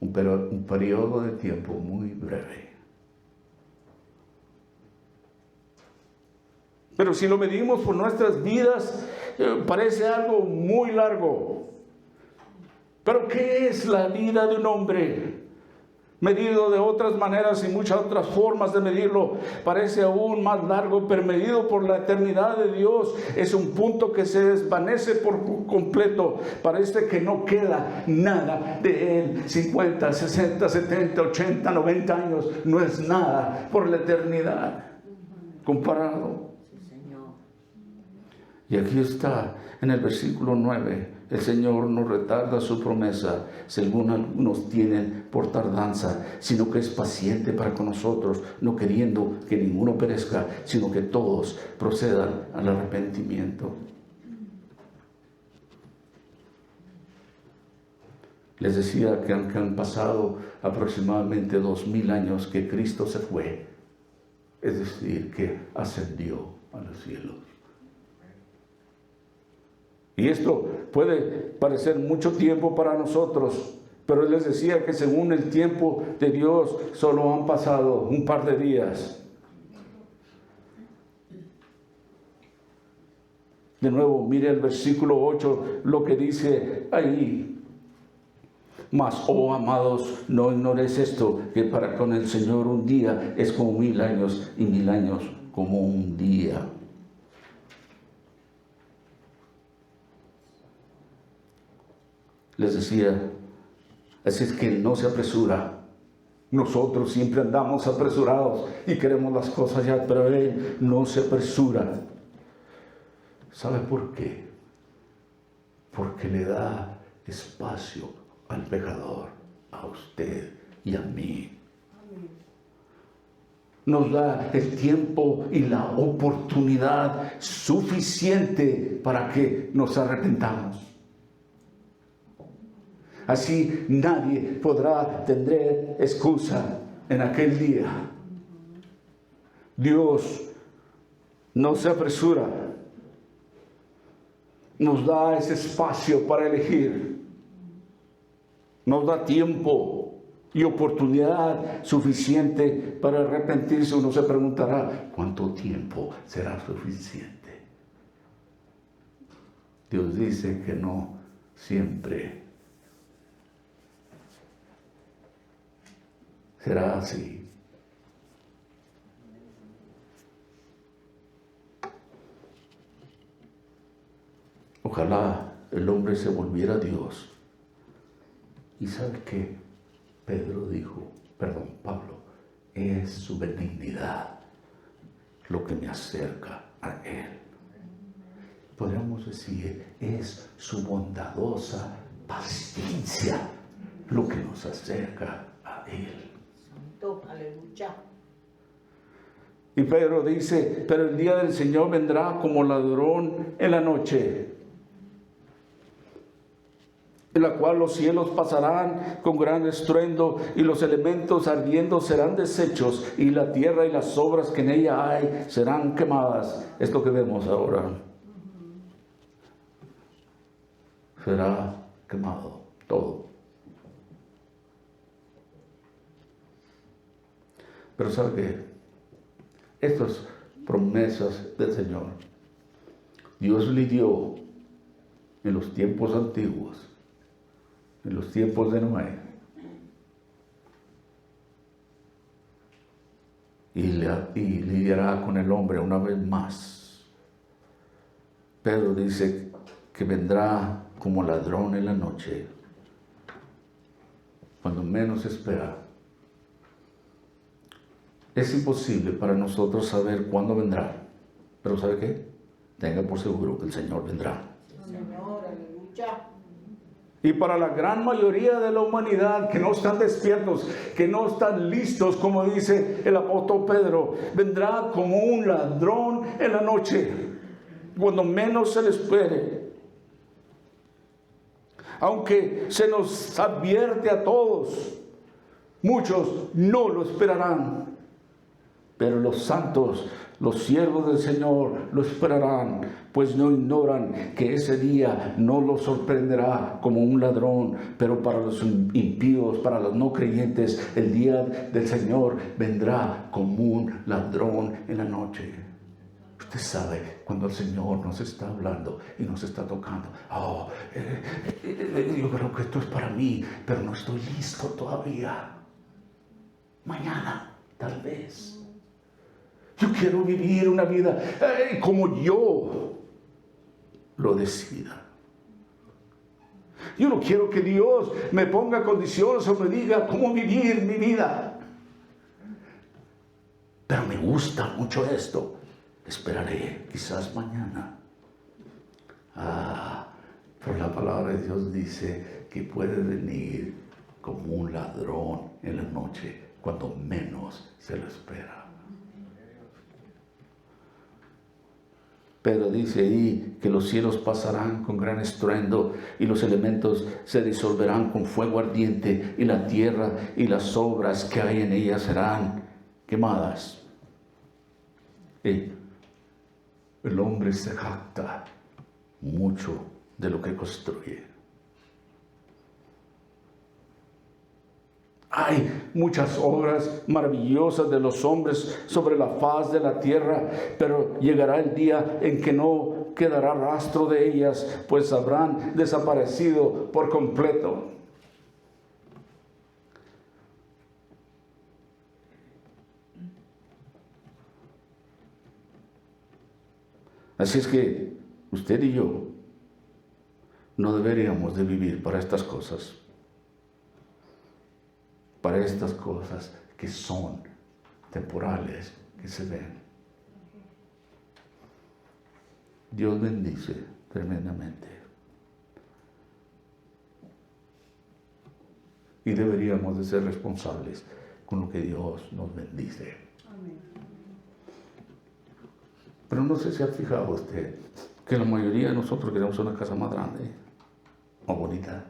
un periodo de tiempo muy breve. Pero si lo medimos por nuestras vidas, parece algo muy largo. Pero ¿qué es la vida de un hombre? Medido de otras maneras y muchas otras formas de medirlo, parece aún más largo, pero medido por la eternidad de Dios, es un punto que se desvanece por completo. Parece que no queda nada de Él. 50, 60, 70, 80, 90 años no es nada por la eternidad comparado. Y aquí está, en el versículo 9, el Señor no retarda su promesa, según algunos tienen por tardanza, sino que es paciente para con nosotros, no queriendo que ninguno perezca, sino que todos procedan al arrepentimiento. Les decía que han pasado aproximadamente 2000 años que Cristo se fue, es decir, que ascendió a los cielos. Y esto puede parecer mucho tiempo para nosotros, pero les decía que según el tiempo de Dios solo han pasado un par de días. De nuevo, mire el versículo 8, lo que dice ahí. Mas, oh amados, no ignoréis esto, que para con el Señor un día es como 1000 años, y 1000 años como un día. Les decía, así es que no se apresura. Nosotros siempre andamos apresurados y queremos las cosas ya, pero Él no se apresura. ¿Sabe por qué? Porque le da espacio al pecador, a usted y a mí. Nos da el tiempo y la oportunidad suficiente para que nos arrepentamos. Así nadie podrá tener excusa en aquel día. Dios no se apresura, nos da ese espacio para elegir, nos da tiempo y oportunidad suficiente para arrepentirse. Uno se preguntará, ¿cuánto tiempo será suficiente? Dios dice que no siempre será así. Ojalá el hombre se volviera a Dios. ¿Y sabe qué? Pablo, es su benignidad lo que me acerca a Él. Podríamos decir, es su bondadosa paciencia lo que nos acerca a Él. Santo, aleluya. Y Pedro dice, pero el día del Señor vendrá como ladrón en la noche, en la cual los cielos pasarán con gran estruendo y los elementos ardiendo serán deshechos y la tierra y las obras que en ella hay serán quemadas. Es lo que vemos ahora. Será quemado todo. Pero ¿sabe qué? Estas promesas del Señor, Dios le dio en los tiempos antiguos, en los tiempos de Noé, y lidiará con el hombre una vez más. Pedro dice que vendrá como ladrón en la noche, cuando menos espera. Es imposible para nosotros saber cuándo vendrá, pero ¿sabe qué? Tenga por seguro que el Señor vendrá. Señor, aleluya. Y para la gran mayoría de la humanidad que no están despiertos, que no están listos, como dice el apóstol Pedro, vendrá como un ladrón en la noche, cuando menos se le espere. Aunque se nos advierte a todos, muchos no lo esperarán. Pero los santos, los siervos del Señor, lo esperarán, pues no ignoran que ese día no los sorprenderá como un ladrón. Pero para los impíos, para los no creyentes, el día del Señor vendrá como un ladrón en la noche. Usted sabe cuando el Señor nos está hablando y nos está tocando. Yo creo que esto es para mí, pero no estoy listo todavía. Mañana, tal vez. Yo quiero vivir una vida como yo lo decida. Yo no quiero que Dios me ponga condiciones o me diga cómo vivir mi vida. Pero me gusta mucho esto. Esperaré, quizás mañana. Pero la palabra de Dios dice que puede venir como un ladrón en la noche, cuando menos se lo espera. Pedro dice ahí que los cielos pasarán con gran estruendo y los elementos se disolverán con fuego ardiente y la tierra y las obras que hay en ella serán quemadas. El hombre se jacta mucho de lo que construye. Hay muchas obras maravillosas de los hombres sobre la faz de la tierra, pero llegará el día en que no quedará rastro de ellas, pues habrán desaparecido por completo. Así es que usted y yo no deberíamos de vivir para estas cosas. Para estas cosas que son temporales, que se ven. Dios bendice tremendamente. y deberíamos de ser responsables con lo que Dios nos bendice. Pero no sé si ha fijado usted que la mayoría de nosotros queremos una casa más grande, más bonita.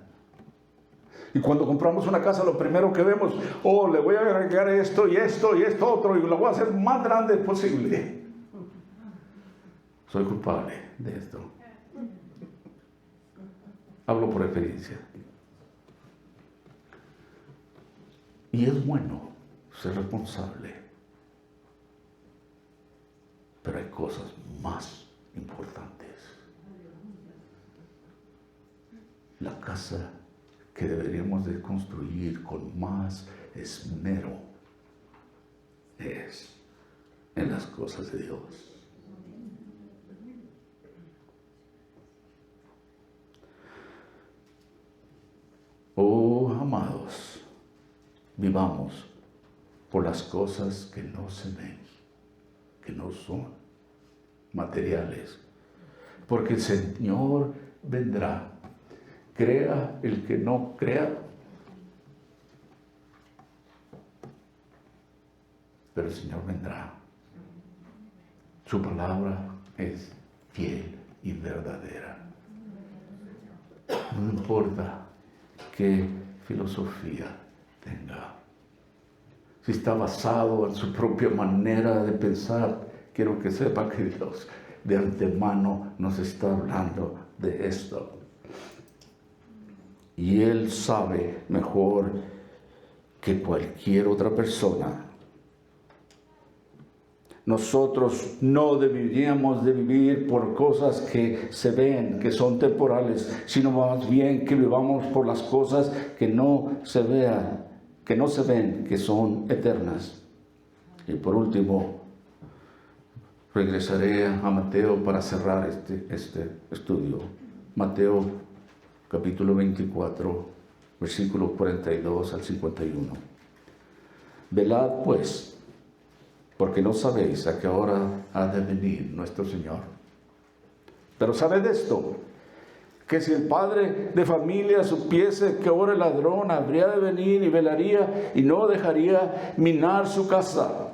Y cuando compramos una casa, lo primero que vemos, le voy a agregar esto y esto y esto otro, y lo voy a hacer más grande posible. Soy culpable de esto. Hablo por experiencia. Y es bueno ser responsable. Pero hay cosas más importantes. La casa que deberíamos de construir con más esmero es en las cosas de Dios. Oh, amados, vivamos por las cosas que no se ven, que no son materiales, porque el Señor vendrá. Crea el que no crea, pero el Señor vendrá. Su palabra es fiel y verdadera. No importa qué filosofía tenga. Si está basado en su propia manera de pensar, quiero que sepa que Dios de antemano nos está hablando de esto. Y Él sabe mejor que cualquier otra persona. Nosotros no deberíamos de vivir por cosas que se ven, que son temporales, sino más bien que vivamos por las cosas que no se vean, que no se ven, que son eternas. Y por último, regresaré a Mateo para cerrar este estudio. Mateo capítulo 24, versículos 42 al 51. Velad pues, porque no sabéis a qué hora ha de venir nuestro Señor. Pero sabed esto, que si el padre de familia supiese qué hora el ladrón habría de venir, y velaría y no dejaría minar su casa.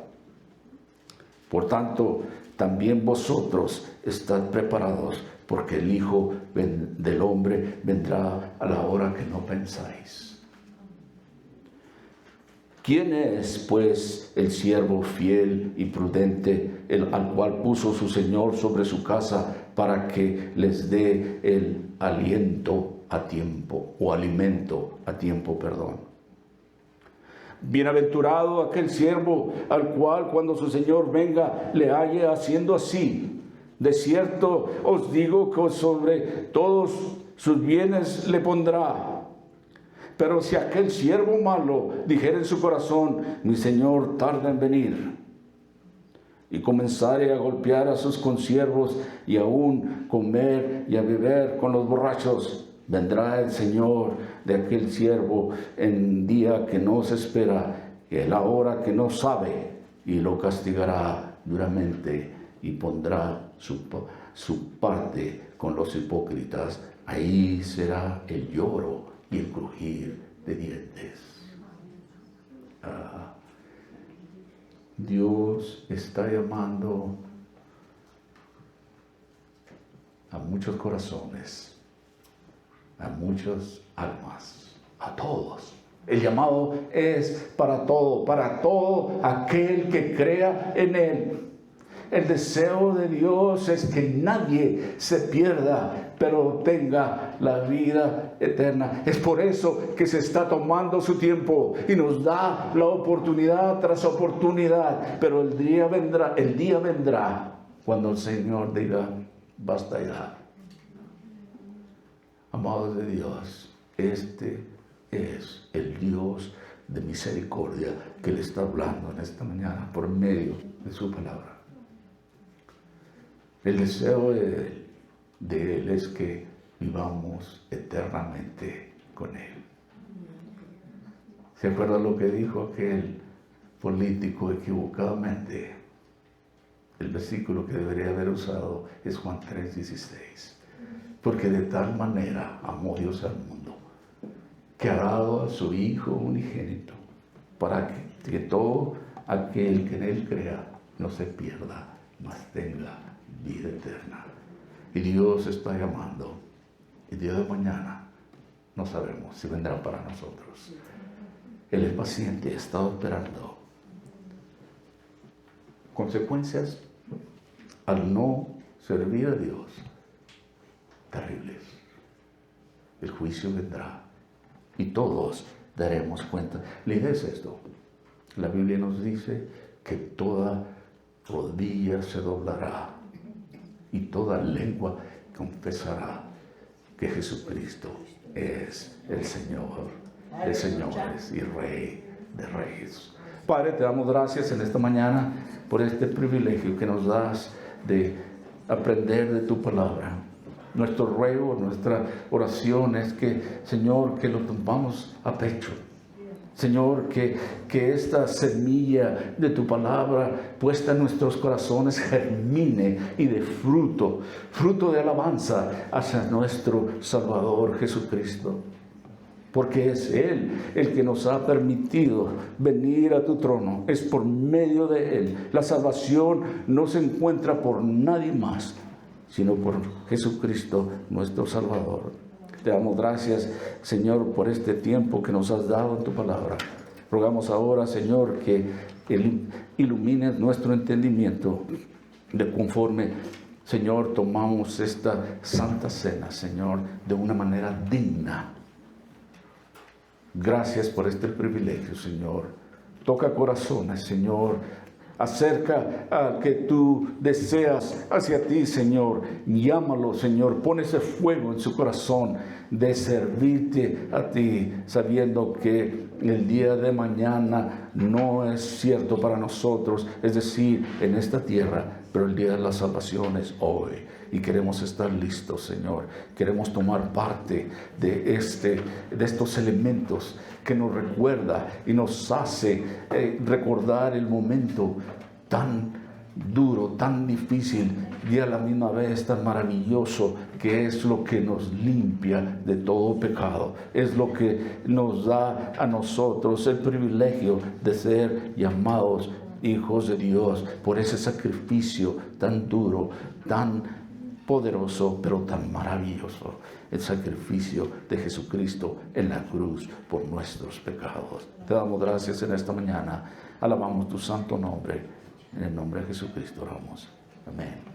Por tanto, también vosotros estad preparados, porque el Hijo del Hombre vendrá a la hora que no pensáis. ¿Quién es, pues, el siervo fiel y prudente, al cual puso su Señor sobre su casa, para que les dé el alimento a tiempo? Bienaventurado aquel siervo al cual, cuando su Señor venga, le halle haciendo así. De cierto os digo que sobre todos sus bienes le pondrá. Pero si aquel siervo malo dijera en su corazón, mi Señor tarda en venir, y comenzare a golpear a sus consiervos, y aún comer y a beber con los borrachos, vendrá el Señor de aquel siervo en día que no se espera, y en la hora que no sabe, y lo castigará duramente, y pondrá su parte con los hipócritas. Ahí será el lloro y el crujir de dientes. Dios está llamando a muchos corazones, a muchas almas, a todos. El llamado es para todo aquel que crea en Él. El deseo de Dios es que nadie se pierda, pero tenga la vida eterna. Es por eso que se está tomando su tiempo y nos da la oportunidad tras oportunidad. Pero el día vendrá cuando el Señor diga, basta ya. Amados de Dios, este es el Dios de misericordia que le está hablando en esta mañana por medio de su palabra. El deseo de Él es que vivamos eternamente con Él. ¿Se acuerda lo que dijo aquel político equivocadamente? El versículo que debería haber usado es Juan 3:16. Porque de tal manera amó Dios al mundo, que ha dado a su Hijo unigénito, para que todo aquel que en Él crea no se pierda, mas tenga vida eterna. Y Dios está llamando. El día de mañana no sabemos si vendrá para nosotros. Él es paciente, ha estado esperando. Consecuencias al no servir a Dios, terribles. El juicio vendrá y todos daremos cuenta. La idea es esto. La Biblia nos dice que toda rodilla se doblará y toda lengua confesará que Jesucristo es el Señor de señores y Rey de reyes. Padre, te damos gracias en esta mañana por este privilegio que nos das de aprender de tu palabra. Nuestro ruego, nuestra oración es que, Señor, que lo tomamos a pecho. Señor, que esta semilla de tu palabra puesta en nuestros corazones germine y dé fruto de alabanza hacia nuestro Salvador Jesucristo. Porque es Él el que nos ha permitido venir a tu trono. Es por medio de Él. La salvación no se encuentra por nadie más, sino por Jesucristo, nuestro Salvador. Te damos gracias, Señor, por este tiempo que nos has dado en tu palabra. Rogamos ahora, Señor, que ilumines nuestro entendimiento de conforme, Señor, tomamos esta santa cena, Señor, de una manera digna. Gracias por este privilegio, Señor. Toca corazones, Señor. Acerca al que tú deseas hacia ti, Señor. Llámalo, Señor. Pon ese fuego en su corazón de servirte a ti, sabiendo que el día de mañana no es cierto para nosotros, es decir, en esta tierra, pero el día de la salvación es hoy. Y queremos estar listos, Señor. Queremos tomar parte de estos elementos que nos recuerda y nos hace recordar el momento tan duro, tan difícil y a la misma vez tan maravilloso, que es lo que nos limpia de todo pecado. Es lo que nos da a nosotros el privilegio de ser llamados hijos de Dios por ese sacrificio tan duro, tan poderoso, pero tan maravilloso, el sacrificio de Jesucristo en la cruz por nuestros pecados. Te damos gracias en esta mañana, alabamos tu santo nombre, en el nombre de Jesucristo oramos. Amén.